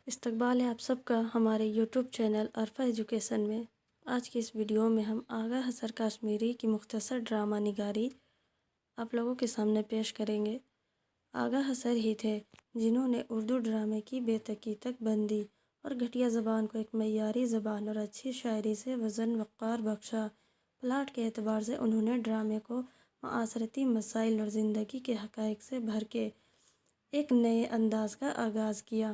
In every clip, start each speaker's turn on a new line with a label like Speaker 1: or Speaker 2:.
Speaker 1: استقبال ہے آپ سب کا ہمارے یوٹیوب چینل عرفہ ایجوکیشن میں۔ آج کی اس ویڈیو میں ہم آغا حسر کشمیری کی مختصر ڈرامہ نگاری آپ لوگوں کے سامنے پیش کریں گے۔ آغا حسر ہی تھے جنہوں نے اردو ڈرامے کی بے تک بندی اور گھٹیا زبان کو ایک معیاری زبان اور اچھی شاعری سے وزن وقار بخشا۔ پلاٹ کے اعتبار سے انہوں نے ڈرامے کو معاشرتی مسائل اور زندگی کے حقائق سے بھر کے ایک نئے انداز کا آغاز کیا۔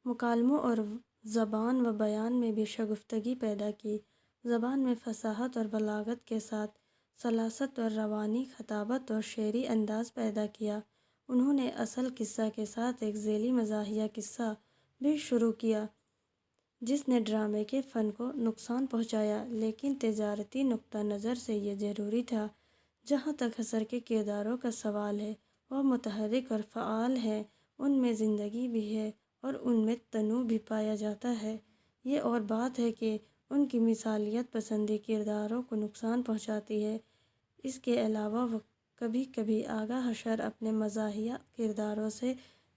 Speaker 1: مکالموں اور زبان و بیان میں بھی شگفتگی پیدا کی۔ زبان میں فصاحت اور بلاغت کے ساتھ سلاست اور روانی خطابت اور شعری انداز پیدا کیا۔ انہوں نے اصل قصہ کے ساتھ ایک ذیلی مزاحیہ قصہ بھی شروع کیا جس نے ڈرامے کے فن کو نقصان پہنچایا، لیکن تجارتی نقطہ نظر سے یہ ضروری تھا۔ جہاں تک حسر کے کرداروں کا سوال ہے، وہ متحرک اور فعال ہیں، ان میں زندگی بھی ہے اور ان میں تنوع بھی پایا جاتا ہے۔ یہ اور بات ہے کہ ان کی مثالیت پسندی کرداروں کو نقصان پہنچاتی ہے۔ اس کے علاوہ وہ کبھی کبھی آغا حسر اپنے مزاحیہ کرداروں سے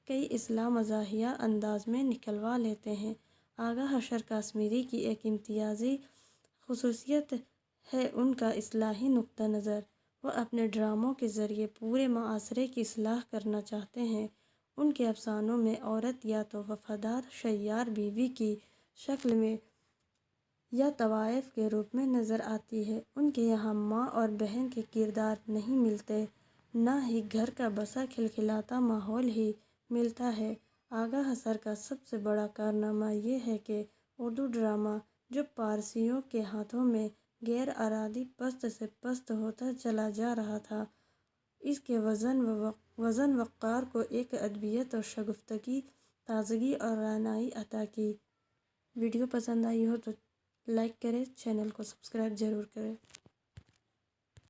Speaker 1: کئی اصلاح مزاحیہ انداز میں نکلوا لیتے ہیں۔ آغا حسر کشمیری کی ایک امتیازی خصوصیت ہے ان کا اصلاحی نقطہ نظر۔ وہ اپنے ڈراموں کے ذریعے پورے معاشرے کی اصلاح کرنا چاہتے ہیں۔ ان کے افسانوں میں عورت یا تو وفادار شیار بیوی کی شکل میں یا طوائف کے روپ میں نظر آتی ہے۔ ان کے یہاں ماں اور بہن کے کردار نہیں ملتے، نہ ہی گھر کا بسا کھلکھلاتا ماحول ہی ملتا ہے۔ آغا حسر کا سب سے بڑا کارنامہ یہ ہے کہ اردو ڈرامہ جو پارسیوں کے ہاتھوں میں غیر ارادی پست سے پست ہوتا چلا جا رہا تھا، اس کے وزن وقار کو ایک ادبیت اور شگفتگی، تازگی اور رعنائی عطا کی۔ ویڈیو پسند آئی ہو تو لائک کریں، چینل کو سبسکرائب ضرور کریں۔